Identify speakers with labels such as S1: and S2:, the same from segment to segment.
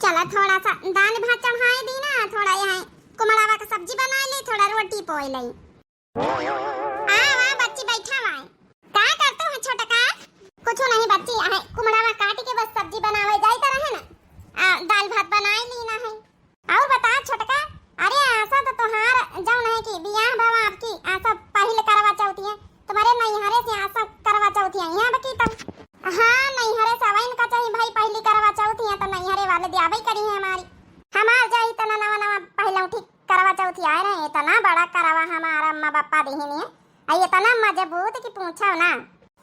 S1: चला थोड़ा सा दाल भात चढ़ाए दी ना, थोड़ा यहाँ कुमड़ावा का सब्जी बना ली, थोड़ा रोटी पोई ली। वहाँ बच्ची बैठा हुआ है। क्या करते हो छोटा का? कुछ नहीं बच्ची, यहाँ कुमड़ावा काट के बस सब्जी बनावे जाता रहे ना, दाल भात बनाए ली ना है। और बता छोटका, अरे ऐसा तो तोहार जाऊ नहीं कि बियाह बाबा आपकी ऐसा पहले करवा चौथी है, तुम्हारे नैहरे से ऐसा करवा चौथी है यहाँ बकी तब। हाँ नैहरे से वही का चाहिए भाई, पहली करवा चौथी है तो नैहरे वाले दियाबई करी है हमारी। हमार जाई तना नवा नवा पहले उठी करवा चौथी आए रहे, इतना बड़ा करवा हमारा अम्मा पापा देहनी है, आई इतना मजबूत की पूछो ना।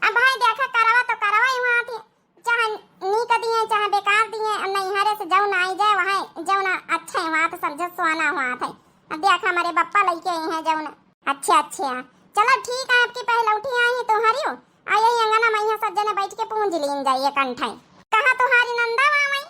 S1: अब भाई देखा करवा तो करवा ही वहाँ थी, चाहे नीक दिए चाहे बेकार दिए, नैहरे से जाऊ ना आई जाए वहाँ जाऊ ना अच्छा है, वहाँ तो समझो सुहाना हुआ था। अब देखा हमारे बप्पा लेके आई हैं जाऊ ना, अच्छे अच्छे। चलो ठीक है, आपकी पहले उठी आई है तुम्हारी हो, आई अंगना मैया सज्जने बैठ के पूंज लीन जाइए कंठाई। कहा तुम्हारी नंदा वहाँ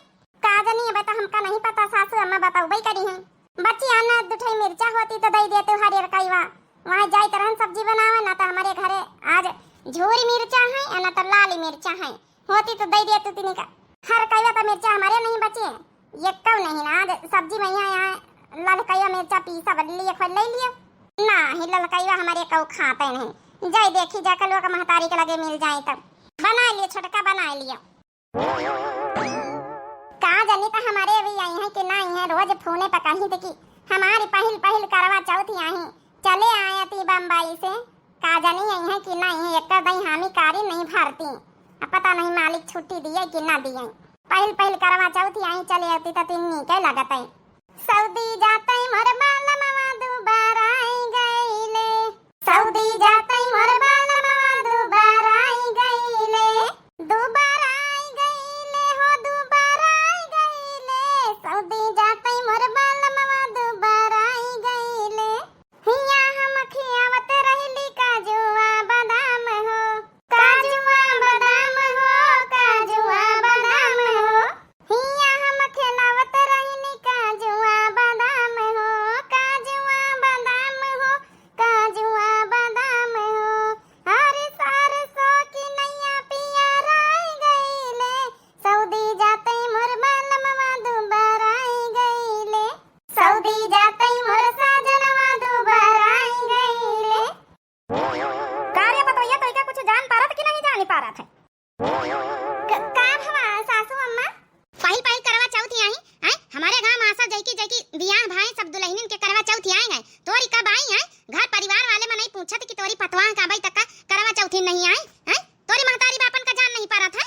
S1: का जनी है बता, हमका नहीं पता, सासू अम्मा बताओ भाई करी है। बच्ची आना दुठाई मिर्चा होती तो दई देते हरी रकाईवा, वहाँ जाई तरह सब्जी बनावे ना, तो हमारे घरे आज झूरी मिर्चा है ना तो लाली मिर्चा है, होती तो दई देते तीन का। हर कईवा तो मिर्चा हमारे नहीं बचे, ये कब नहीं ना आज सब्जी में यहाँ ललकैया मिर्चा पीसा बदलिए खोल ले लियो ना, ही ललकैया हमारे कऊ खाते नहीं। जाई देखी जाकर लोग महतारी के लगे मिल जाए तब बना लियो छोटका, बना लियो। कहा जानी तो हमारे भी आई है कि नहीं है, रोज फोने पर कही थी कि हमारी पहल पहल करवा चौथी आई चले आया थी बम्बई से, कहा जानी आई है कि नहीं है, एक दही हामी कारी नहीं भरती, पता नहीं मालिक छुट्टी दिए कि ना दिए। पहल पहल करवा चौथी आई चले आती तो तीन के लगत है। सऊदी जाते मोर बालमवा दोबारा आई गईले, सऊदी जाते मोर बालमवा दोबारा आई गईले, दोबारा आई गईले हो दोबारा आई गईले, सऊदी जाते मोर बालमवा दोबारा आई गईले। हिया हम खियावत रहली काजुआ बादाम हो, काजुआ बादाम हो, काजुआ बादाम हो, हिया हम खिलावत रहली काजुआ बादाम हो, काजुआ बादाम हो, काजुआ बादाम हो। हरे सार सो की नैया पिया राई गईले, सऊदी जाते मोर बालमवा दोबारा आई गईले, सऊदी जाते मोर साजनवा दोबारा आई गईले। कार्य बताइए तो क्या कुछ जान पा रहा था कि नहीं जान पा रहा था? का भवा सासू अम्मा पहल पहल करवा चौथी आई हैं, हमारे गांव में आशा जैकी जैकी बियाह भाई सब दुल्हनिन के करवा चौथी आए हैं, तोरी कब आई हैं? घर परिवार वाले में नहीं पूछत कि तोरी पतवाह का भाई तक करवा चौथी नहीं आई हैं, तोरी महतारी बापन का जान नहीं पा रहा था।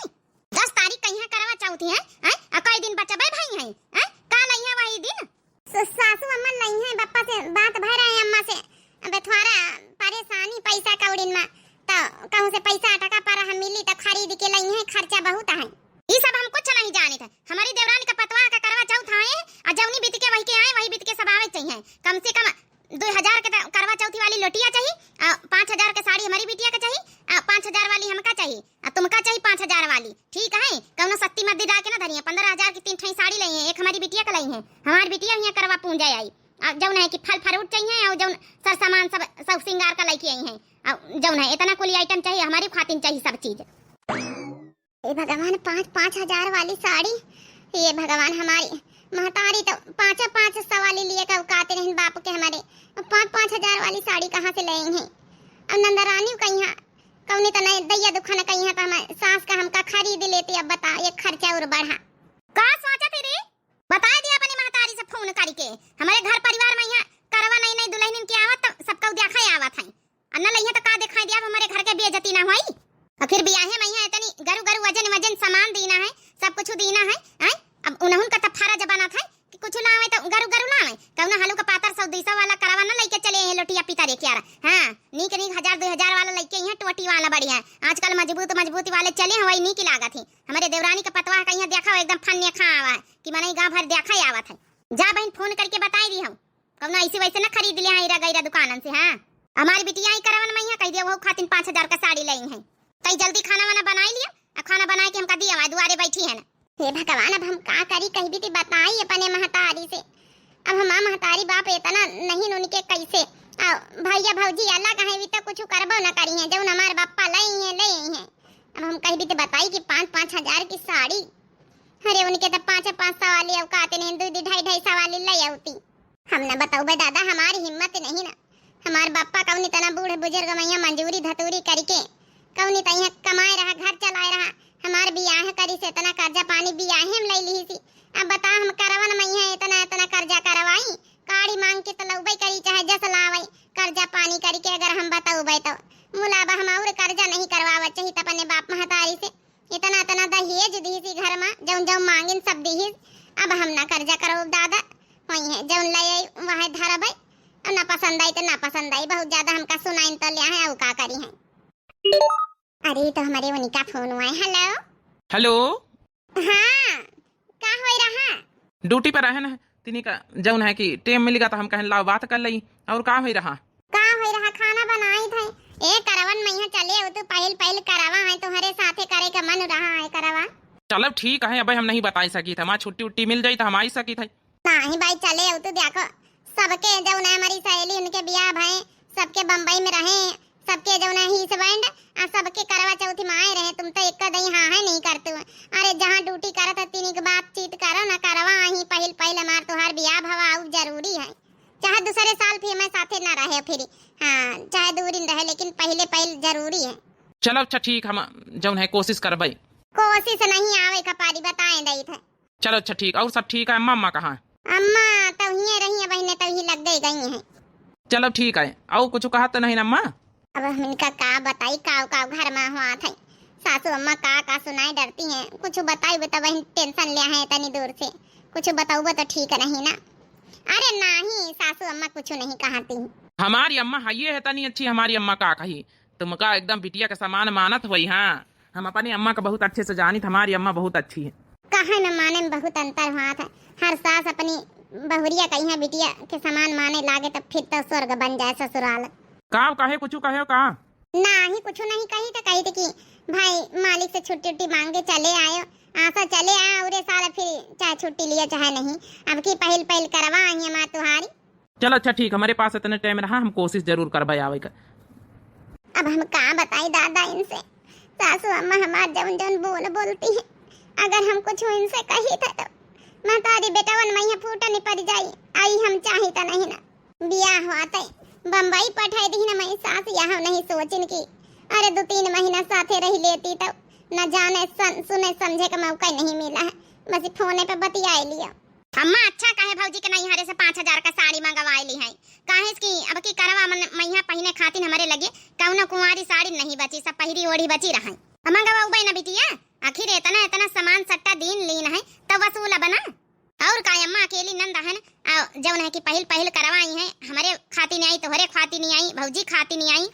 S1: 10 तारीख कहीं करवा चौथी है हैं, कई दिन बचबे भाई हैं हैं, का नहीं है वही दिन? सासू अम्मा नहीं है, बप्पा से बात भर रहे अम्मा से, अब थोड़ा परेशानी पैसा कौड़िन में, तो कहूं से पैसा टका पर हम मिली तो खरीद के लई है, खर्चा बहुत है। ये सब हम कुछ नहीं जाने थे, हमारी देवरानी का पतवा का करवा चौथ आए और जौनी बीत के वही के आए वही बीत के सब आवे चाहिए। कम से कम 2000 के करवा चौथी वाली लोटिया चाहिए, 5000 के साड़ी हमारी बिटिया का चाहिए, 5000 वाली हमका चाहिए, तुमका चाहिए 5000 वाली, ठीक है? कौनो सस्ती मद्दी डाल के ना धरिए, 15000 की 3 ठई साड़ी लई है, एक हमारी बिटिया का लई है, हमारी बिटिया यहाँ करवा पूंजा आई, जौन है कि फल फ्रूट चाहिए और जौन सर सामान सब श्रृंगार का लेके आई हैं, जौन है इतना कुल आइटम चाहिए, हमारी खातिन चाहिए सब चीज। ए भगवान 5,000 वाली साड़ी, ये भगवान हमारी महतारी तो 500 वाली लिए का उकाते रहन बाप के हमारे, 5,000 वाली साड़ी कहाँ से लेंगे? अब नंदरानी कहीं कौने तो नहीं दैया दुखाना कहीं तो हम सास का हमका खरीद लेते, अब बता ये खर्चा और बढ़ा। का सोचा थी रे? बता दिया अपनी महतारी से फोन करके, हमारे घर परिवार में यहाँ करवा नहीं दुल्हनिन की आवत तो सबका देखा आवत है, अन्ना लइया तो का दिखाई दिया हमारे घर के बेइज्जती ना होई, और फिर बियाहे में यहाँ इतनी गरु वजन सामान देना है, सब कुछ देना है हैं? अब उन्होंने का तफारा जबाना था कि कुछ लावे तो गरु लावे, कौनो हलू का पातर 100-200 वाला करवा ना लेके चले हैं लोटिया पिता रे क्यारा। हां नीक 1000-2000 वाला लेके यहाँ टोटी वाला बढ़िया, आजकल मजबूती वाले चले हैं, वही नीक लागत है। हमारे देवरानी का पतवा कहीं देखा हो एकदम फन्ने खा आवा कि मने गांव भर देखा ही आवत है। जा बहन फोन करके बताई दी हम, कौनो ऐसे वैसे ना खरीद लिया है गैरा दुकानन से। हां हमारी बिटिया ही करवन में यहाँ कह दिया वो खातिन 5000 का साड़ी लई है, कई जल्दी खाना वाना बनाई लिया, खाना बना के हमका दिया दुआरे बैठी है ना। हे भगवान अब हम का करी, कहीं भी बताई अपने महतारी से, अब हम महतारी बाप इतना नहीं उनके कैसे भैया भौजी अल्लाह कहे भी तो कुछ करबो ना करी है, जब हमारे बापा लई है। अब हम कहीं भी तो बताई कि 5-5 हजार की साड़ी अरे उनके तो 5 सवाली औकात नहीं, 2-2 सवाली ले आउती। हम न बताऊ बे दादा, हमारी हिम्मत नहीं ना। हमार बापा कौनी तना बूढ़े बुजुर्ग मैया मंजूरी धतूरी करके कौनी तइया कमाए रहा, घर चलाए रहा। हमार बियाह करी से इतना कर्जा पानी बियाह हम ले ली सी। अब बता हम करवन मैया इतना इतना कर्जा करवाई, काड़ी मांग के तो लौबई करी चाहे जस लावई, कर्जा पानी करके अगर हम बताऊ बे तो मुलाबा हम और कर्जा नहीं करवावा चाहिए त अपने बाप महतारी से। इतना इतना दहेज दी सी घर में, जौन जौन मांगिन सब दी। अब हम ना कर्जा करो दादा, वही है जौन ले आई वह धरबई, ना पसंद आई तो ना पसंद आई, बहुत ज्यादा हमका सुनाइन तो लिया है, औ का करी है। अरे तो हमारे उनका फोन हुआ है। Hello
S2: hello.
S1: हाँ का होई रहा?
S2: ड्यूटी पर रहे ना तिनी का जौन है कि टेम मिलेगा तो हम कहन लाओ बात कर लई। और का होई रहा?
S1: खाना बनाई थे। ए करवन मैया चले हो तो पहल करावा है, तुम्हारे साथे करे का मन रहा है करवा।
S2: चलो ठीक है, अब हम नहीं बता सकी थे, हमारी छुट्टी उट्टी मिल जाई तो हम आई सकी थे।
S1: नहीं भाई चले हो तो देखो सबके जौन है हमारी सहेली उनके बियाह भाई सबके बम्बई में रहे, सबके जौन है हिस बैंड आ सबके करवा चौथी में आए रहे। तुम तो एक दही हाँ है नहीं करते हो। अरे जहाँ ड्यूटी करत है तीन के बातचीत करो ना, करवा ही पहल हमार तोहार बियाह भवा आउ जरूरी है। चाहे दूसरे साल फिर मैं साथे ना रहे फिर, हाँ चाहे दूरी रहे, लेकिन पहल जरूरी है।
S2: चलो अच्छा ठीक, हम जौन है कोशिश करबई।
S1: कोशिश नहीं आवे का पारी बताए दई थे।
S2: चलो अच्छा ठीक। और सब ठीक है? अम्मा कहाँ है?
S1: अम्मा तो ही रही है, बहने तो ही लग गई है।
S2: चलो ठीक है। और कुछ कहा तो नहीं ना अम्मा?
S1: अब हम इनका का बताई, का घर में हुआ था। सासू अम्मा का सुनाई डरती हैं, कुछ बताई बता बहन टेंशन लिया है इतनी दूर से, कुछ बताऊबा तो ठीक नहीं ना। अरे नहीं सासू अम्मा कुछ नहीं कहती।
S2: हमारी अम्मा है ये है तनी अच्छी, हमारी अम्मा का कही तुमका एकदम बिटिया के समान मानत हुई। हाँ हम अपनी अम्मा को बहुत अच्छे से जानी, हमारी अम्मा बहुत अच्छी है।
S1: कहा न माने में बहुत अंतर हुआ था। हर सास अपनी बहुरिया कही है बिटिया के समान माने लागे तो फिर तो स्वर्ग बन जाए ससुराल।
S2: का कहे कुछ कहे कहा?
S1: नहीं कुछ नहीं कही तो कही थी कि भाई मालिक से छुट्टी उट्टी मांग के चले आयो, आशा चले आया और साल फिर चाहे छुट्टी लिया चाहे नहीं, अब की पहल करवा आई माँ तुम्हारी।
S2: चलो अच्छा ठीक, हमारे पास इतने टाइम रहा, हम कोशिश जरूर करवाए आवे का।
S1: अब हम कहाँ बताई दादा इनसे, सासू अम्मा हमार जौन जौन बोलती है, अगर हम कुछ इनसे कही था तो महतारी बेटावन मैया फूटा नहीं पड़ जाई। आई हम चाही तो नहीं ना, बियाह हुआ था बम्बई पठाई दी ना मैं सास, यहाँ नहीं सोचिन की अरे 2-3 महीना साथे रही लेती तो न जाने सुने समझे का मौका नहीं मिला है, बस फोने पे बतिया लिया। अम्मा अच्छा कहे भौजी के नहीं हरे से 5000 का साड़ी मंगवाई ली है, काहे की अब की करवा मैया पहने खातिर हमारे लगे कौनो कुंवारी साड़ी नहीं बची, सब पहिरी ओढ़ी बची रहा। मंगवाऊ बे ना बिटिया, आखिर इतना सामान सट्टा दिन लीन है तो वसूल बना। और का अम्मा अकेली नंद है ना जौन है कि पहल करवाई है, हमारे खाती नहीं आई तोहरे खाती नहीं आई, भौजी खाती नहीं आई।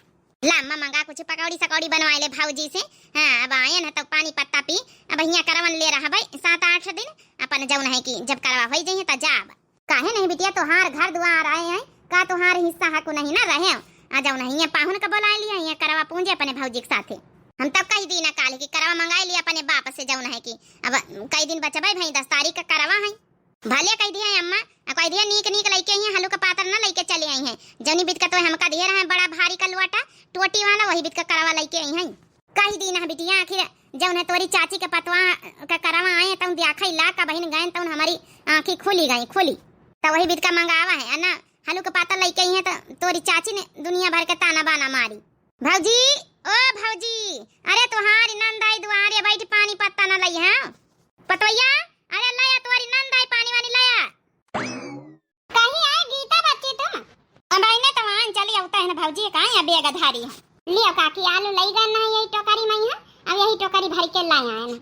S1: ला अम्मा मंगा कुछ पकौड़ी सकौड़ी बनवा ले भौजी से। हाँ अब आए ना तो पानी पत्ता पी, अब यहाँ करवन ले रहा भाई 7-8 दिन अपन जौन है कि जब करवा हो जाइए तो जाब। काहे नहीं बिटिया तोहार घर द्वार आए हैं का तोहार हिस्सा हकू नहीं ना रहे आ जौन है पाहुन का बोला लिया यहाँ करवा पूंजे अपने भौजी के साथे। हम तब कही दी ना काल की करवा मंगाई लिया अपने बाप से जौन है कि अब कई दिन बचबाई भाई 10 तारीख का करवा है। भले कह दिया अम्मा, कह दिया नीक लइके ही हलू का पातर ना लइके चले आई हैं, जौनी बित का तो हमका दिए रहे बड़ा भारी का लोटा टोटी वाला वही बित का करवा लइके आई हैं। कही दी ना बिटिया आखिर जौन है तोरी चाची के पतवा का करवा आए तब देखा ला का बहन गए तब हमारी आंखें खुली तो वही बित का मंगावा है ना, हलू का पातर लइके आई हैं तो तोरी चाची ने दुनिया भर के ताना बाना मारी। भौजी ओ भौजी, अरे तुम्हारी नंदाई दुआरे बैठ पानी पत्ता ना लई है पतवैया, अरे लया तुम्हारी नंदाई पानी वानी लया। कहीं आए गीता बच्ची तुम? अब आईने तो वहां चली आवता है ना भौजी, कहां है बेगा धारी है। लियो काकी आलू लई गन ना यही टोकरी में है, अब यही टोकरी भर के लाया है ना।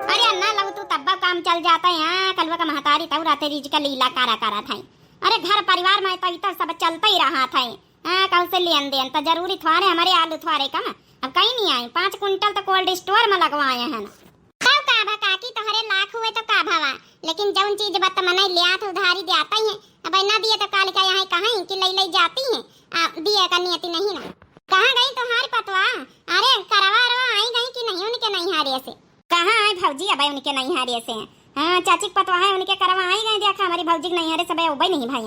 S1: अरे अन्ना लऊ तू तब्बा काम चल जाता है। हां कलवा का महतारी तौ राते रिज का लीला कारा था। अरे घर परिवार में तो इतना सब चलता ही रहा था। हां कौन से लेन देन तो जरूरी थवारे हमारे आलू थवारे कम अब कहीं नहीं आए, 5 कुंटल तो कोल्ड स्टोर में लगवाए हैं ना। काभा काकी तोहरे लाख हुए तो का भावा, लेकिन जौन चीज बत मने लिया तो उधारी देता ही है। अब ना दिए तो काल का यहाँ कहां कि लई जाती है, दिए का नियति नहीं ना। कहां गई तुम्हारी पतवा? अरे करवा रो आई गई कि नहीं उनके नहीं हारे से? कहां आए भौजी अब उनके नहीं हारे से? हां चाची पतवा है उनके करवा आई गई, देखा हमारी भौजी के नहीं हारे सब उबई नहीं भाई।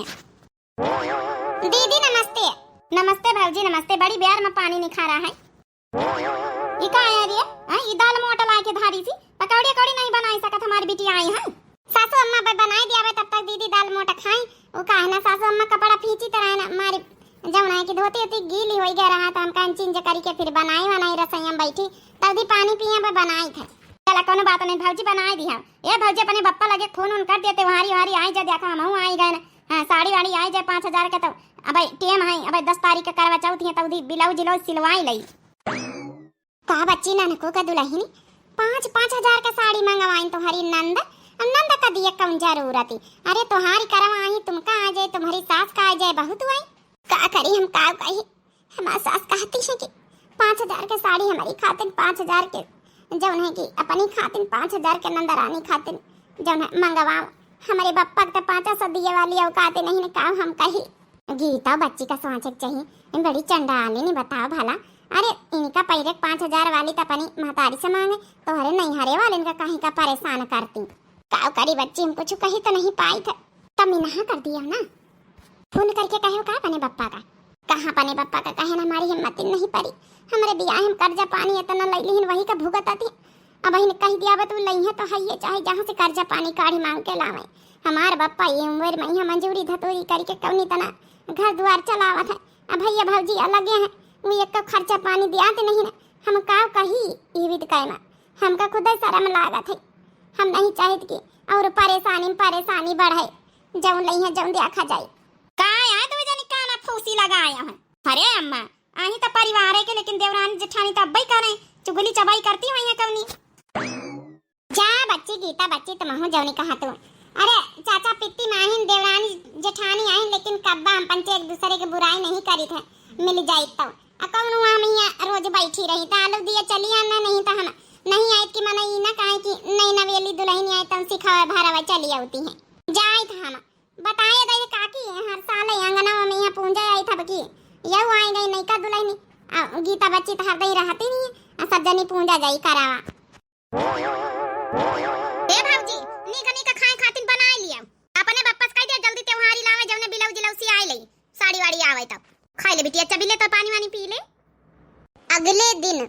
S1: दीदी नमस्ते। नमस्ते भौजी नमस्ते, बड़ी प्यार में पानी नहीं खा रहा है। ये का आया रे? हां ये दाल मोटा ला के धारी सी पकौड़ी कौड़ी नहीं बनाई सकत हमारी बिटिया आई है। सासू अम्मा बनाई दिया तब तक दीदी दाल मोटा खाई। वो कहा ना सासू अम्मा कपड़ा फींची तरह ना हमारी जमुना है कि धोती होती गीली हो गया रहा था। हम कान चिंज करी के फिर बनाई रसोई में बैठी तब दी पानी पिया पे बनाई थे। चला कोनो बात नहीं भौजी बनाई दी है। ये भौजी अपने बप्पा लगे फोन उन कर देते वहारी वहारी आई जा देखा हम आई गए ना। हाँ साड़ी वाड़ी आई जाए 5000 के। तो अब टेम है अब 10 तारीख के करवा चौथ है तब ब्लाउज जिलाउज सिलवाई लई। कहा बच्ची नानको का दुल्हन 5,000 का साड़ी मंगवाई तुम्हारी नंद। अब नंद का दिया कौन जरूरत। अरे तुम्हारी करवा आई तुमका आ जाए तुम्हारी सास का आ जाए बहुत आई का करी हम का कही। हमारी सास कहती है कि 5,000 के साड़ी हमारी खातिर 5,000 के जौन है कि अपनी खातिर 5,000 के नंदरानी खातिर जौन है मंगवाओ। हमारे बप्पा के 500 दिए वाली औकात नहीं ने काम हम कही। गीता बच्ची का सोचे चाहिए इन बड़ी चंडाली नहीं बताओ भला। अरे इनका पहले 5,000 वाली तो अपनी महतारी से मांगे तो हरे नहीं हरे वाले इनका कहीं का परेशान करती। का करी बच्ची हम कुछ कही तो नहीं पाई था तब मिनहा कर दिया ना। फोन करके कहो का अपने बप्पा का कहाँ अपने बप्पा का कहे ना हमारी हिम्मत नहीं पड़ी। हमारे बियाह हम कर्जा पानी इतना लैली वही का भुगत आती। अब वही ने कह दिया तू लई है तो है चाहे जहाँ से कर्जा पानी काढ़ी मांग के लावे। हमारे बप्पा ये उम्र में यहाँ मंजूरी धतूरी करके कौनी तना घर द्वार चलावत है। अब भैया भौजी अलग है वो एक खर्चा पानी दिया तो नहीं ना। हम का कही ये कहना हमका खुद शर्म लागत है। हम नहीं चाहत कि और परेशानी बढ़े जौन लई है जौन देखा जाए। का आया तो जनी काना फूसी लगाया है। अरे अम्मा आही तो परिवार है के लेकिन देवरानी जेठानी तो अब्बई करे चुगली चबाई करती हुई है कौनी। जा बच्ची गीता बच्ची तुम हो जौनी कहा तो। अरे चाचा पित्ती माहिन देवरानी जेठानी आई लेकिन कब्बा हम पंचे एक दूसरे के बुराई नहीं करी थे मिल जाई तो कौन हम रोज बैठी रही तो आलू दिए चली आना नहीं तो हम नहीं आई कि मन ई ना कहे कि नई नवेली दुल्हन आई तन सिखावे भरावा चली आती है। जाई था हम बताए दे काकी हर साल अंगना में यहाँ पूंजा आई था बकी यह आई गई नई का दुल्हन गीता बच्ची तो हर दई रहती नहीं है सब जनी पूंजा जाई करावा। ए भौजी नी का खाए खातिर बना लिया अपने वापस कह दे जल्दी त्योहारी लावे जौने ब्लाउज जिलौसी आई लई साड़ी वाड़ी आवे तब खाई ले बिटिया चबीले तो पानी वानी पी ले। अगले दिन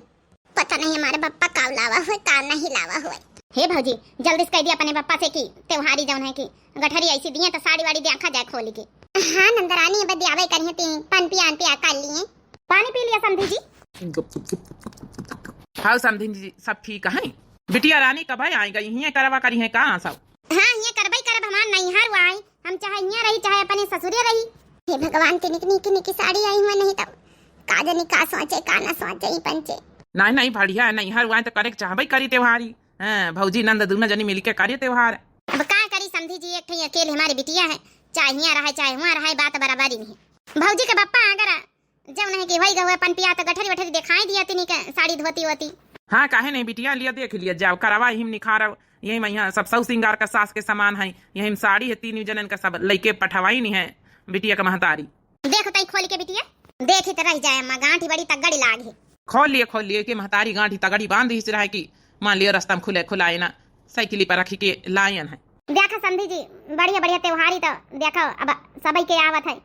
S1: पता नहीं हमारे बप्पा काव लावा हुए का नहीं लावा हुए। हे भौजी जल्दी से कह दिया अपने बप्पा से कि त्योहारी जौन है कि गठरी ऐसी दिए तो साड़ी वाड़ी देखा जाए खोली के। हाँ नंदरानी अब दियावे करिए ती पान पिया कर लिए पानी पी लिया समधी जी।
S2: हाँ समधी जी सब ठीक है। बिटिया रानी कब आई गई हिया करवा करी है कहाँ सब।
S1: हाँ ये करबई करब हमार नैहर आई हम चाहे यहाँ रही चाहे अपने ससुरे रही। हे भगवान तिनिक निकी साड़ी आई हुआ नहीं तब का जनी का सोचे का ना सोचे ही पंचे।
S2: नहीं बढ़िया है नैहर हुआ तो करे चाहबई करी त्योहारी। भौजी नंद दूना जनी मिलके करी त्योहार।
S1: अब का करी समधी जी एक ठई अकेले हमारी बिटिया है चाहे यहाँ रहे चाहे वहाँ रहे बात बराबरी नहीं। भौजी के बप्पा अगर जब नहीं कि वही गए अपन पिया तो गठरी वठरी दिखाई दिया तिनी के साड़ी धोती होती।
S2: हाँ काहे नहीं बिटिया लिया देख लिया जाओ करवा हिम निखार यही मैं यहाँ सब सौ सिंगार का सास के सामान है यही साड़ी है 3 जनन का सब लइके पठवाई नहीं है बिटिया का महतारी।
S1: देखो तई खोल के बिटिया देखी तो रह जाए अम्मा गांठी बड़ी तगड़ी लागे।
S2: खोल लिए के महतारी गांठी तगड़ी बांध ही रहा कि मान लियो रास्ता में खुलाए ना साइकिल पर रखी के लायन है।
S1: देखा समधी जी बढ़िया बढ़िया त्योहारी तो देखो अब सबई के आवत है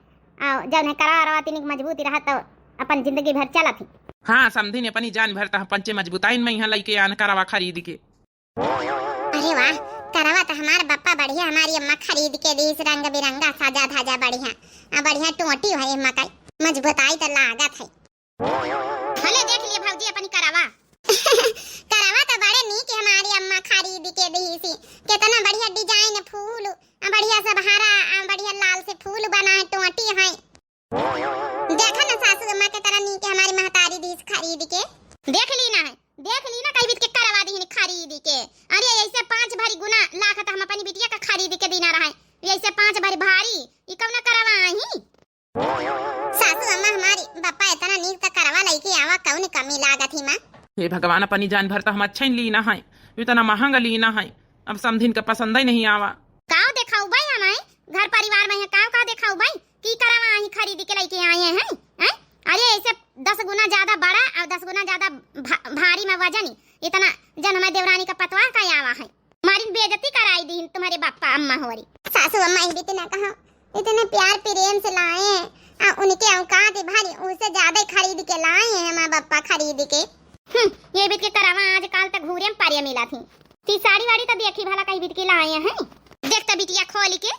S1: जब ने करा रहा तिनिक मजबूती रहा तो अपन जिंदगी भर चलत है।
S2: हाँ समधी ने अपनी जान भरता पंचे मजबूताइन में यहाँ लइके आन करवा खरीद के।
S1: अरे वाह करवा तो हमारे बप्पा बढ़िया हमारी अम्मा खरीद के दी रंग बिरंगा साजा धाजा बढ़िया बढ़िया टोटी है अम्मा का मजबूताई तो लागत है। भले देख लिए भौजी अपनी करवा करवा तो बड़े नी कि हमारी अम्मा खरीद के दी सी कितना बढ़िया डिजाइन फूल बढ़िया सब हरा बढ़िया लाल से फूल बना है टोटी है। देखा ना सासू अम्मा के तरह नी कि हमारी महतारी दी खरीद के देख ली ना कहीं बीत के करवा दी खरीद के। अरे ऐसे 5 भारी गुना लाख तो हम अपनी बिटिया का खरीद के देना रहा है ऐसे 5 भारी भारी ये कब ना करवा ही। सासू अम्मा हमारी बप्पा इतना नीक का करवा लेके आवा कौन कमी लागत ही मां।
S2: हे भगवान अपनी जान भरता हम अच्छा ही लीना है इतना महंगा लीना है अब समधिन का पसंद ही नहीं आवा।
S1: काव देखाऊ भाई हमारे घर परिवार में है काव देखाऊ भाई की करवा ही खरीद के लेके आए हैं। अरे ऐसे 10 गुना ज्यादा बड़ा और 10 गुना ज्यादा भारी में वजन इतना जन हमारे देवरानी का पतवा का आवा है हमारी बेइज्जती कराई दी तुम्हारे बापा अम्मा होरी सासू अम्मा ही इतना कहा इतने प्यार प्रेम से लाए हैं उनके औकात भारी उससे ज्यादा खरीद के लाए हैं हमारे बापा खरीद के। ये बीत के करवा आज काल तक घूरे में पारिया मिला थी ती साड़ी वाड़ी तो देखी भला कहीं बिटकी लाए हैं। देखता बिटिया खोल के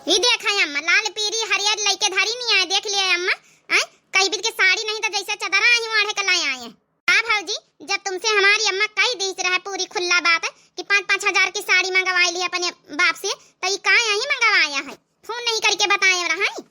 S1: ये देखा अम्मा लाल पीरी हरियर लइके धारी नहीं आए देख लिया अम्मा। कहीं बिट के साड़ी नहीं तो जैसे चदरा ही वाढ़े के लाए आए हैं। हाँ भाजी जब तुमसे हमारी अम्मा कही दी रहा पूरी खुला बात है कि 5-5 हजार की साड़ी मंगवाई ली अपने बाप से तो ये कहाँ यही मंगवाया है फोन नहीं करके बताए रहा है।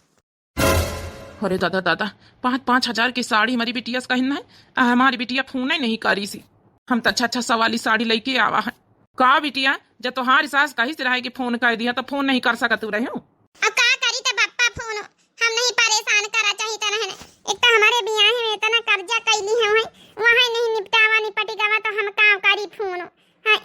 S2: अरे दादा दादा 5-5 हजार की साड़ी हमारी बिटिया से कहना है। हमारी बिटिया फोन ही नहीं करी सी। हम तो अच्छा सवाली साड़ी लेके आवा है। का बिटिया जब तुम्हारी सास कही से रहा कि फोन कर दिया तो फोन नहीं कर सकत रहे हो।
S1: अब का करी तो बप्पा फोन हम नहीं परेशान करा चाहिए तो रहने। एक तो हमारे बियाह में इतना कर्जा कैली है वहाँ नहीं निपटावा निपटी गवा तो हम का करी फोन।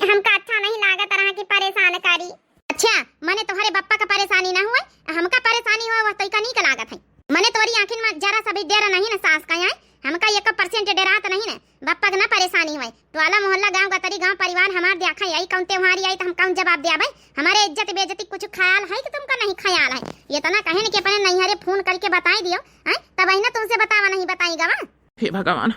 S1: हमका अच्छा नहीं लागत रहा कि परेशान करी। अच्छा मने तुम्हारे बप्पा का परेशानी ना हुआ हमका परेशानी हुआ तो का नहीं का लागत है। मने तोरी आखिर में जरा सा भी डेरा नहीं ना सास का यहाँ हमका 1% डेरा तो नहीं ना बप्पा का ना परेशानी हुई तो आला मोहल्ला गांव गतरी गांव परिवार हमार देखा आई कौन त्योहारी आई तो हम कौन जवाब दे भाई। हमारे इज्जत बेइज्जती कुछ ख्याल है कि तुमका नहीं ख्याल है। ये तो ना कहे कि अपने नैहरे फोन करके बताई दियो तब वही ना तुमसे बतावा नहीं बताई गवा।
S2: हे भगवान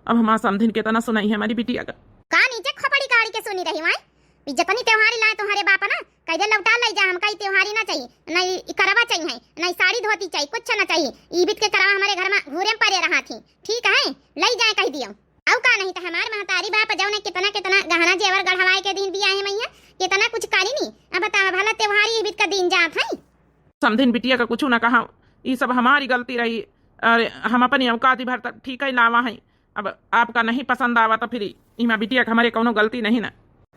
S2: अब हमारा समधिन के तना सुनाई है हमारी बिटिया का
S1: नीचे खोपड़ी काढ़ी के सुनी रही वही जतनी त्योहारी लाए तुम्हारे बापा ना कैदे लौटा ले जा हमका त्योहारी ना चाहिए नहीं करवा चाहिए नहीं साड़ी धोती चाहिए कुछ ना चाहिए ईबित के करवा हमारे घर में घूरे पड़े रहा थी ठीक है ले जाए कह दियो। अब का नहीं तो हमारे महतारी बाप जाओ ने कितना कितना गहना जेवर गढ़वाए के दिन दिया है मैया कितना कुछ करी नहीं। अब बता भला त्योहारी ईबित का दिन जात है।
S2: समधिन बिटिया का कुछ ना कहा ये सब हमारी गलती रही। अरे हम अपनी औकात भर तक ठीक ही लावा है। अब आपका नहीं पसंद आवा तो फिर इमा बिटिया का हमारे कोनो गलती नहीं ना।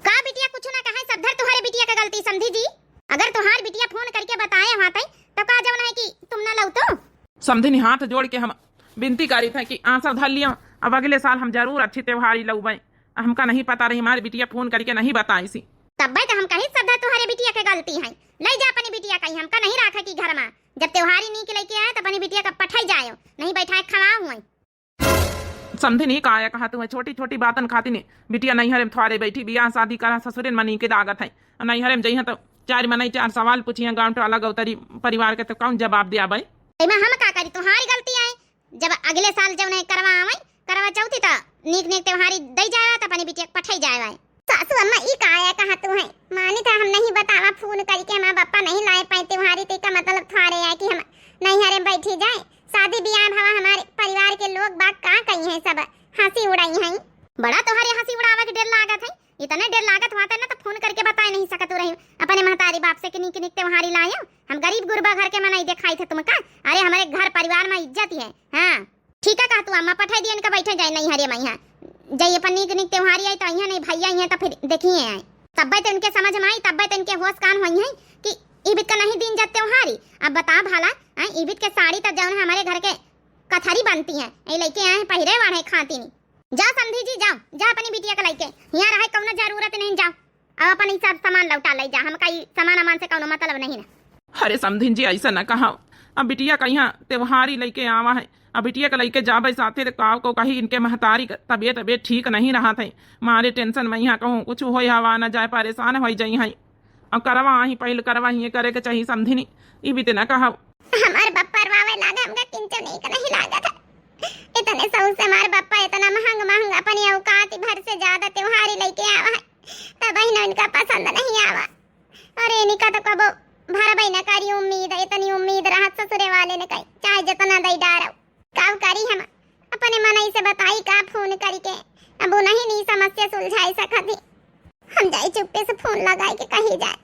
S1: का बिटिया कुछ ना कहा सब धर तुम्हारे बिटिया का गलती समझी जी। अगर तुम्हार बिटिया फोन करके बताए हुआ तो का जब नहीं कि तुम ना लो तो
S2: समधिन हाथ जोड़ के हम विनती करी था कि आंसर धर लिया अब अगले साल हम जरूर अच्छी त्योहारी लौबे। हमका नहीं पता रही हमारी बिटिया फोन करके नहीं बताई सी
S1: तब तो हम कहीं सब तुम्हारे बिटिया के गलती है। ले जा अपनी बिटिया कहीं हमका नहीं रखा कि घर में जब त्योहारी नहीं के लेके आए तो अपनी बिटिया का पठाई जाओ नहीं बैठाए खवा हुआ।
S2: समझे नहीं कहा कहा तुम्हें छोटी छोटी बातन खाती नहीं बिटिया नहीं हरे थोड़े बैठी बियाह शादी करा ससुरे मनी के दागत है नहीं हरे में जइहा तो 4 मनाई 4 सवाल पूछिए गाँव टोला गौतरी परिवार के तो कौन जवाब दिया भाई।
S1: हम का करी तुम्हारी गलती है। जब अगले साल जब नहीं करवा चौथी तो नीक नीक त्योहारी दे जाए तो अपनी बिटिया पठाई जाए। सासू अम्मा ई काया कहा तू है मानी था हम नहीं बतावा फोन करके हमारा बप्पा नहीं लाए पाए त्योहारी ते का मतलब थारे है कि हम नहीं हरे बैठी जाए शादी ब्याह भवा हमारे परिवार के लोग बात का कही है सब हंसी उड़ाई है। बड़ा तोहरे हंसी उड़ावा के डर लागत है इतना डर लागत हुआ ना तो फोन करके बता नहीं सकत रही अपने महतारी बाप से कि निक निक त्योहारी लाए हम गरीब गुरबा घर के में नहीं दिखाई थे तुमका। अरे हमारे घर परिवार में इज्जत है। हाँ ठीक है कहा तू अम्मा पठाई दिए इनका बैठे जाए नहीं हरे मैया जय अपन निक निक त्योहारी आई तो अहिया नहीं भैया आई तो फिर देखिए आए तब तो इनके समझ में आई तब तो इनके होश कान हुई है कि ईबित का नहीं दिन जब त्योहारी। अब बता भाला ईबित के साड़ी तब जाओ हमारे घर के कथरी बनती है ये लेके आए पहिरे वाढ़े खाती नहीं। जा समझी जी जाओ जा अपनी बिटिया का लेके यहाँ रहे कौनो जरूरत नहीं जाओ अब अपन ही सब सामान लौटा ले जा हम कई सामान अमान से कौनो मतलब नहीं ना।
S2: अरे समधिन जी ऐसा न कहा अब बिटिया का यहाँ त्योहारी लेके आवा है अब बिटिया का लेके जाबे साथे काव को कही इनके महतारी तबियत ठीक नहीं रहा था मारे टेंशन में यहाँ कहूँ कुछ हो हवा न जाए परेशान हो जाई है अब करवा ही पहले करवा ही करे के चाहिए समझिनी ये भी न कहा
S1: हमारे बप्पा रवावे लागा हमका किंचन नहीं लागा था इतने सौ से हमारे बप्पा इतना महंग अपनी औकात भर से ज्यादा त्योहारी लेके आवा है तब ही इनका पसंद नहीं आवा। अरे इनका तो कबो भर बहना करी उम्मीद इतनी उम्मीद रहा ससुरे वाले ने कही चाहे जितना दई डारो काव करी हम अपने मनई से बताई का फोन करके अब नहीं समस्या सुलझाई सकती हम जाए चुप्पे से फोन लगाए के कही जाए।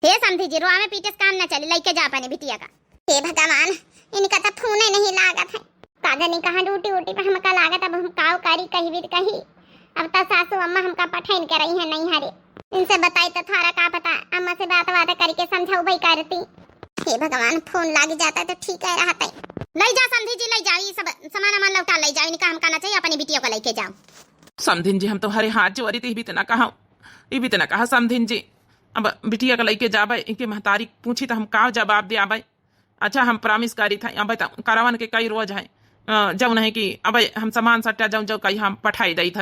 S1: हे समझी जी रोआ में पीटे काम न चले लेके जा पाने बिटिया का। हे भगवान इनका तो फोन नहीं लागत है काजा नहीं कहा ड्यूटी उटी पे हमका लागत अब हम काव करी कही भी कही अब तो सासू अम्मा हमका पठाइन कर रही है नहीं हरे इनसे बताई तो थारा का पता अम्मा से बात करके समझाऊ भाई करती। हे भगवान फोन लाग जाता तो ठीक है रहता ले जा समझी जी ले जाओ ये सब सामान अमान लौटा ले जाओ इनका हम कहना चाहिए अपनी बिटिया को लेके जाओ।
S2: समधिन जी हम तुम्हारे हाथ जोड़ी थी भी तना कहा ये भी तना कहा समधिन जी अब बिटिया का लेके जाबे इनके महतारी पूछी तो हम का जवाब दे आबे। अच्छा हम प्रॉमिस करी था अब करावन के कई रोज है जब नहीं कि अब हम सामान सट्टा जाऊँ जो कहीं हम पठाई दी था।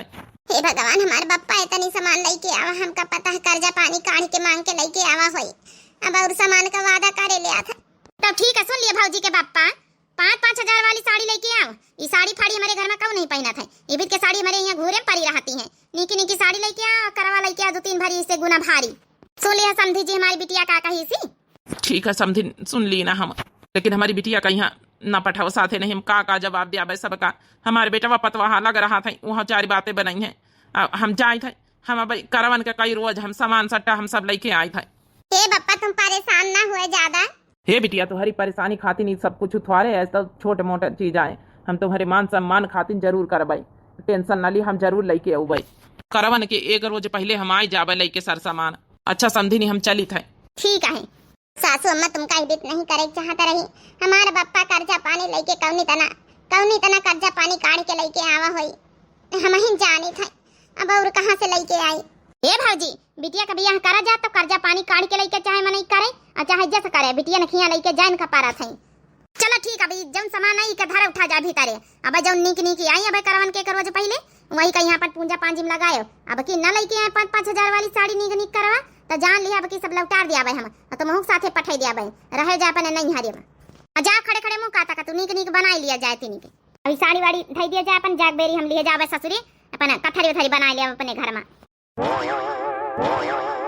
S1: हे भगवान हमारे बप्पा इतनी सामान लेके आवा हमका पता है कर्जा पानी काढ़ के मांग के लेके आवा होई अब और सामान का वादा करे लिया था। तो ठीक है सुन लिया भाजी के बप्पा
S3: 5,000 वाली साड़ी लेके आओ। ये साड़ी फाड़ी हमारे घर में क्यों नहीं पहना था? ये भी के साड़ी हमारे यहाँ घूरे में पड़ी रहती है। निकी निकी साड़ी लेके आओ, करवा लेके आओ 2-3 भरी, इससे गुना भारी। सुन लिया समझी जी हमारी बिटिया का कही सी।
S2: ठीक है समझी, सुन ली ना हम, लेकिन हमारी बिटिया का यहाँ न पठाओ साथे नहीं, हम का जवाब दिया सबका। हमारे बेटा पतवाहा लग रहा था, वहाँ 4 बातें बनाई हैं। हम जाए थे, हम अब करवन के कई रोज हम सामान सट्टा हम सब लेके आए थे।
S1: हे बप्पा तुम परेशान ना हुए ज्यादा।
S2: हे बिटिया तुम्हारी परेशानी खाती नहीं, सब कुछ उथवारे है, सब छोटे मोटे चीज आए, हम तुम्हारे मान सम्मान खातिर जरूर करवाई, टेंशन ना ली, हम जरूर लेके आऊ भाई। करवन के 1 रोज पहले हम आए जाबे लेके सर सामान। अच्छा समझी नहीं, हम चली थे।
S1: ठीक है सासू अम्मा तुमका हिदित नहीं करे चाहता रही। हमारे बप्पा कर्जा पानी लेके कौनी तना कर्जा पानी काट के लेके आवा होई, हम ही जानी थे अब और कहां से लेके आई।
S3: हे भौजी, बिटिया का बियाह करा जा तो कर्जा पानी काट के लेके चाहे मन करे और चाहे जैसे करे, बिटिया ने खिया लेके जान का पारा थई। चलो ठीक, अभी जौन सामान आई के धारा उठा जा भीतरे। अब जौन नीक आई अब करवन के रोज पहले वही का यहाँ पर पूंजा पांजिम लगायो। अब की न लेके आए 5,000 वाली साड़ी नीक करवा तो जान लिया अब की सब लौटार दिया भाई, हम तो महू साथे पठाई दिया भाई, रहे जा अपने नहीं हरे में जा खड़े खड़े मुंह काता का तू नीक बना लिया जाए तीन के। अभी साड़ी वाड़ी धई दिया जाए अपन, जाग बेरी हम लिए जावे ससुरी अपन कथरी उथरी बना लिया अपने घर में।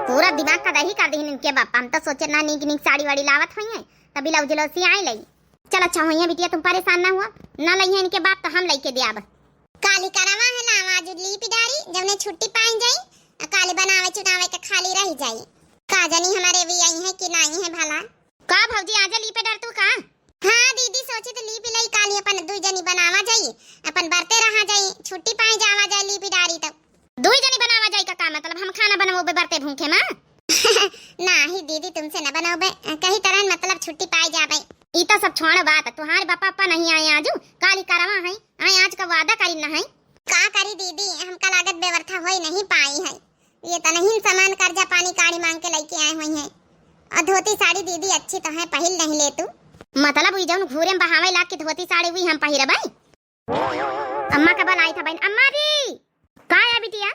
S3: पूरा दिमाग का दही कर दी इनके बापा, हम तो सोचे ना नीक साड़ी वाड़ी लावत हुई है तभी लव जलौसी आई लई। चल अच्छा हुई है बिटिया, तुम परेशान ना हुआ, ना लई है इनके बाप तो हम लेके दिया।
S1: काली करवा है ना आज ली पिडारी जवने छुट्टी पाई जाई काली बनावे चुनावे के खाली रह जाई। का जानी हमारे भी आई है कि नहीं है भला।
S3: का भौजी आजा ली पे डर तू का?
S1: हाँ दीदी सोची तो ली पिलाई काली अपन 2 जनी बनावा जाई, अपन बरते रहा जाई, छुट्टी पाई जावा जाई ली पिडारी तब
S3: 2 जनी बनावा जाई का मतलब हम खाना बनाओबे बरते भूखे मां?
S1: नहीं दीदी तुमसे न बनाओबे, कहीं तरह मतलब छुट्टी पाई जाबे।
S3: ई तो सब छोड़ बात, तुम्हारे बापा नहीं आए आजू, काली करवा है आए आज का वादा करी ना है।
S1: का करी दीदी, हमका लागत बेवर्था होई नहीं पाई है, ये तो नहीं सामान कर्जा पानी काढ़ी मांग के लेके आए हुई हैं। और धोती साड़ी दीदी अच्छी तो है, पहल नहीं ले तू
S3: मतलब हुई जौन घूरे में बहावे लाग की धोती साड़ी हुई हम पहिरे भाई। अम्मा का बल आई था बहन, अम्मा जी का है बिटिया?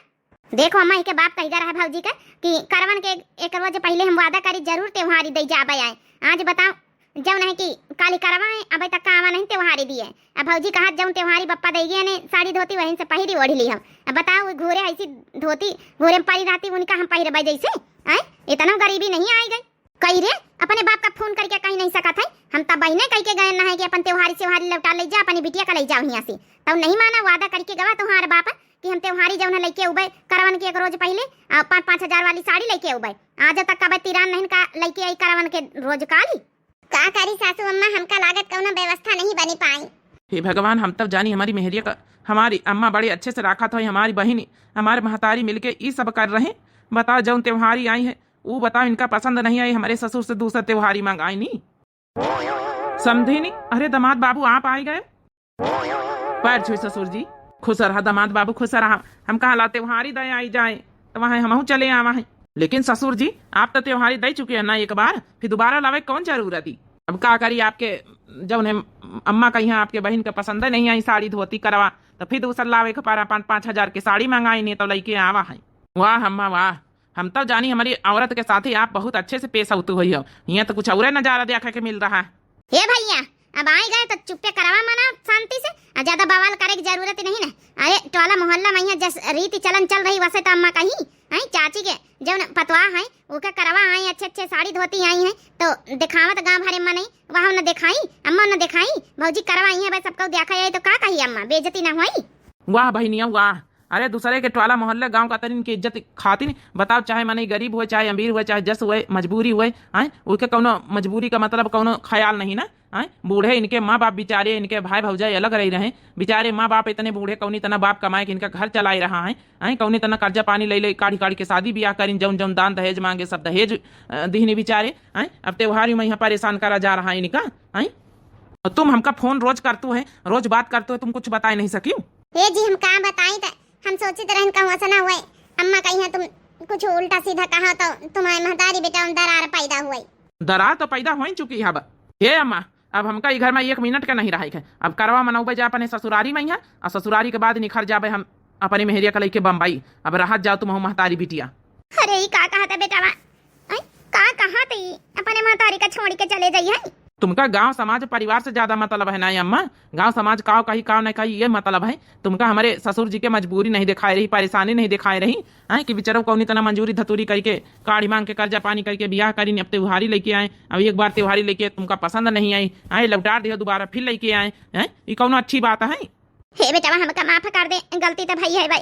S3: देखो अम्मा के बाप कही जा रहा है भौजी का कि करवन के 1 रोज पहले हम वादा करी जरूर त्योहारी दे जाबे आए। आज बताओ जौन है कि काली करवा है अबे तक आवा नहीं त्योहारी दिए। अब भौजी कहा जौन त्योहारी बप्पा दे गए ने साड़ी धोती वहीं से पहिरी ओढ़ी ली हम। अब बताओ घोरे ऐसी धोती घोरे में पड़ी रहती उनका हम पहिरे बाई जैसे आए, इतना गरीबी नहीं आई गई। कही रे अपने बाप का फोन करके कहीं नहीं सकत है, हम तब बहने कह के गए ना है कि अपन त्योहारी त्योहारी लौटा ले जा, अपनी बिटिया का ले जाओ यहाँ से। तब नहीं माना, वादा करके गवा तुम्हारे बाप कि हम त्योहारी जौन लेके उबे करवन के 1 रोज पहले 5,000 वाली साड़ी लेके उबे। आज तक का तिरान नहीं का लेके आई करवन के रोज काली।
S1: का करी सासू अम्मा, हमका लागत कौनो व्यवस्था नहीं बनी पाई।
S2: हे भगवान, हम तब जानी हमारी मेहरिया का हमारी अम्मा बड़े अच्छे से रखा था, हमारी बहनी हमारे महतारी मिलके ये सब कर रहे। बताओ जौन त्योहारी आई है वो बताओ इनका पसंद नहीं आई, हमारे ससुर से दूसरा त्योहारी मंगाई नहीं, समझी नहीं। अरे दामाद बाबू आप आ गए, पैर छुई ससुर जी, खुश रहा दामाद बाबू खुश रहा। हम कहा ला त्योहारी दे आई जाए तो वहाँ हम चले आवा है, लेकिन ससुर जी आप तो त्योहारी दे चुके हैं ना एक बार, फिर दोबारा लावे कौन जरूरत थी। अब का करी, आपके जौन है अम्मा का यहाँ आपके बहन का पसंद नहीं आई साड़ी धोती करवा, तो फिर दूसरा लावे के पारा 5,000 की साड़ी मंगाई नहीं तो लेके आवा है। वाह अम्मा वाह, हम तो जानी हमारी औरत के साथ ही आप बहुत अच्छे से पेश आउत हुई हो, यहाँ तो कुछ और नजारा देखा के मिल रहा है।
S3: हे भैया अब आए गए तो चुप्पे करवा मना शांति से, ज्यादा बवाल करे की जरूरत नहीं ना। अरे टोला मोहल्ला में यहाँ जस रीति चलन चल रही वैसे तो अम्मा कही आई चाची के जब पतवा है उनका करवा आई अच्छे साड़ी धोती आई है तो दिखावत गाँव भरे में नहीं, वहाँ न दिखाई अम्मा न दिखाई, भौजी करवा आई है भाई सबको देखा जाए तो का कही अम्मा, बेइज्जती ना हुई।
S2: वाह बहनिया वाह, अरे दूसरे के टोला मोहल्ले गांव का तरीन की इज्जत खाती नहीं। बताओ चाहे माने गरीब हुए चाहे अमीर हुए चाहे जस हुए मजबूरी हुए आए, उनके कौनो मजबूरी का मतलब कौनो ख्याल नहीं ना आए। बूढ़े इनके माँ बाप बेचारे इनके भाई भौजाई अलग रही रहे, बेचारे माँ बाप इतने बूढ़े कौनी तना बाप कमाए कि इनका घर चलाई रहा है आए, कौनी तना कर्जा पानी ले काढ़ी काढ़ी के शादी ब्याह करीन, जौन जौन दान दहेज मांगे सब दहेज दीहनी बेचारे आए। अब त्योहार में यहाँ परेशान करा जा रहा है इनका आए। तुम हमका फोन रोज करतू है, रोज बात करतू है, तुम कुछ बता नहीं सकी।
S1: हे जी हम का बताई था, हम सोची तरह कहूँ ऐसा ना हुए अम्मा कहीं है तुम कुछ उल्टा सीधा कहा तो तुम्हारी महतारी बेटा दरार पैदा हुई।
S2: दरार तो पैदा हो चुकी है। अब हे अम्मा अब हमका घर में 1 मिनट का नहीं रहा है, अब करवा मनाऊ जा अपने ससुरारी में यहाँ, और ससुरारी के बाद निखर जाबे हम अपने मेहरिया का लेके बम्बई। अब राहत जाओ तुम महतारी बिटिया।
S3: अरे का कहा था बेटा का कहा थे अपने महतारी का छोड़ के चले जाइए,
S2: तुमका गांव समाज परिवार से ज्यादा मतलब है ना ये अम्मा। गांव समाज काव कही काव नहीं कही ये मतलब है। तुमका हमारे ससुर जी के मजबूरी नहीं दिखाई रही, परेशानी नहीं दिखाई रही है कि बेचारों कौनी तना मंजूरी धतूरी करके काढ़ी मांग के कर्जा पानी करके ब्याह करी, अब त्योहारी लेके आए, अब एक बार त्योहारी लेके तुमका पसंद नहीं आई है, लौटा दियो दोबारा फिर लेके आए हैं, ये कौन अच्छी बात है।
S3: हे बेटा हमका माफ कर दे, गलती तो भाई है भाई,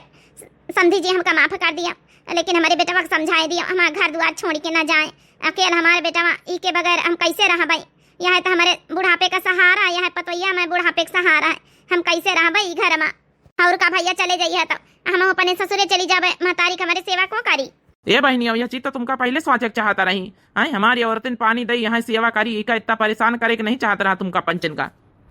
S3: समझी जी हमका माफ कर दिया, लेकिन हमारे बेटा को समझाए दिया हमारा घर द्वार छोड़ के ना जाए, अकेले हमारे बेटा ई के बगैर हम कैसे रहा भाई। यह तो हमारे बुढ़ापे का सहारा, यह पतोया हमारे बुढ़ापे का सहारा है, हम कैसे रहा भाई घर में। और का भैया चले जाइए तो हम अपने ससुरे चली जावे, महतारी हमारे सेवा को करी।
S2: ए बहनी अब यह चीज तो तुमका पहले सोचे चाहता रही है, हमारी औरतें पानी दई यहाँ सेवा करी, इका इतना परेशान करे कि नहीं चाहता रहा तुमका पंचन का।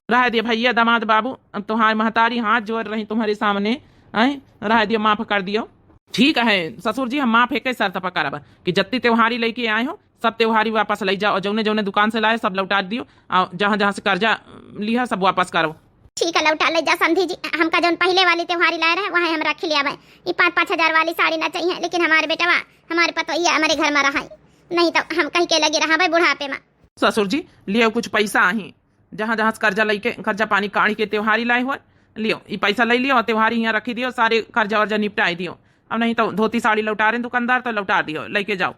S2: रह दिया भैया दामाद बाबू, अब तुम्हारी महतारी हाथ जोड़ रही तुम्हारे सामने है, रह दिया माफ कर दियो। ठीक है ससुर जी, हम माफ है शर्त पकड़ब कि जत्ती त्योहारी लेके आए हो सब त्योहारी वापस ले जाओ, जौने जौने दुकान से लाए सब लौटा दियो, और जहाँ जहाँ से कर्जा लिया सब वापस करो।
S3: ठीक है लौटा ले जा समझी जी, हमका जौन पहले वाली त्योहारी लाए रहे वहाँ हम रख लिया भाई। ये 5-5 हजार वाली साड़ी ना चाहिए, लेकिन हमारे बेटा हमारे पतोया हमारे घर में रहा, नहीं तो हम कहीं के लगे रहा भाई बुढ़ापे में।
S2: ससुर जी लियो कुछ पैसा आही, जहाँ जहाँ से कर्जा लेके कर्जा पानी काढ़ी के त्योहारी लाए हुए लियो, ये पैसा ले लियो और त्योहारी यहाँ रखी दियो, सारे कर्जा वर्जा निपटाई दियो। अब नहीं तो धोती साड़ी लौटा रहे दुकानदार तो लौटा दियो, लेके जाओ।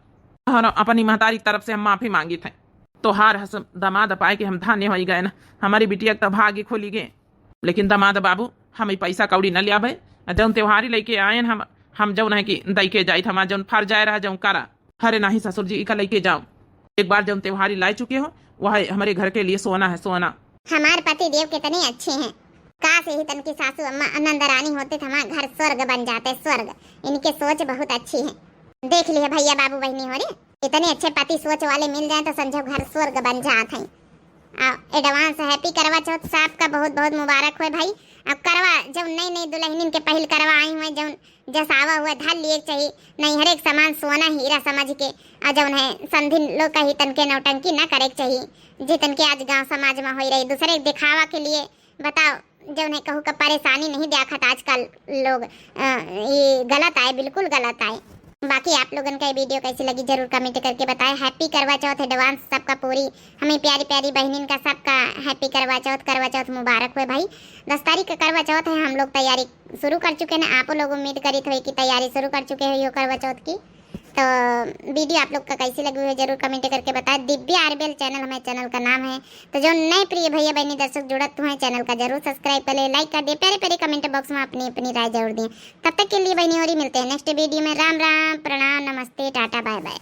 S2: और अपनी महतारी तरफ से हम माफी मांगी थे, तो हार हस दामाद पाए कि हम धान्य हो गए ना, हमारी बिटिया तो भाग्य खोली गए। लेकिन दामाद बाबू हम पैसा कौड़ी न लिया भाई, जौन त्योहारी लेके आए हम जौन है कि दई के जाए हमारा जौन फर जाए रहा जौन करा। अरे नहीं ससुर जी इका लेके जाओ, एक बार जौन त्योहारी ला चुके हो वह हमारे घर के लिए सोना है सोना।
S1: हमारे पति देव कितने अच्छे हैं, काश यही तन की सासू अम्मा आनंदरानी होते तो हमारा घर स्वर्ग बन जाते, स्वर्ग। इनके सोच बहुत अच्छी है, देख लिए भैया बाबू बहनी हो रहे, इतने अच्छे पति सोच वाले मिल जाए तो समझो घर स्वर्ग बन जाते हैं। एडवांस हैप्पी करवा चौथ साहब का बहुत बहुत मुबारक हो भाई। अब करवा जब नई नई दुल्हन के पहल करवा आई हुए जब जसावा हुआ धल लिए चाहिए, नहीं हर एक सामान सोना हीरा समझ के, और जब है संधि लोग का ही तन के नौटंकी न करे चाहिए, जे तन के आज गांव समाज में हो रही दूसरे दिखावा के लिए। बताओ जब है कहूँ का परेशानी नहीं देखत आजकल लोग, ये गलत आए, बिल्कुल गलत आए। बाकी आप लोगन का ये वीडियो कैसी लगी जरूर कमेंट करके बताएं। हैप्पी करवा चौथ एडवांस सबका पूरी हमें प्यारी प्यारी बहनिन का सबका हैप्पी करवा चौथ मुबारक हुए भाई। 10 तारीख का करवा चौथ है, हम लोग तैयारी शुरू कर चुके हैं, आप लोग उम्मीद करी थे कि तैयारी शुरू कर चुके हो करवा चौथ की। तो वीडियो आप लोग का कैसी लगी हुई जरूर कमेंट करके बताएं। दिव्या आरबीएल चैनल हमारे चैनल का नाम है, तो जो नए प्रिय भैया बहनी दर्शक जुड़त हुए चैनल का जरूर सब्सक्राइब कर ले, लाइक कर दे, प्यारे प्यारे कमेंट बॉक्स में अपनी अपनी राय जरूर दें। तब तक के लिए बहनी और ही मिलते हैं नेक्स्ट वीडियो में। राम राम, प्रणाम, नमस्ते, टाटा, बाय बाय।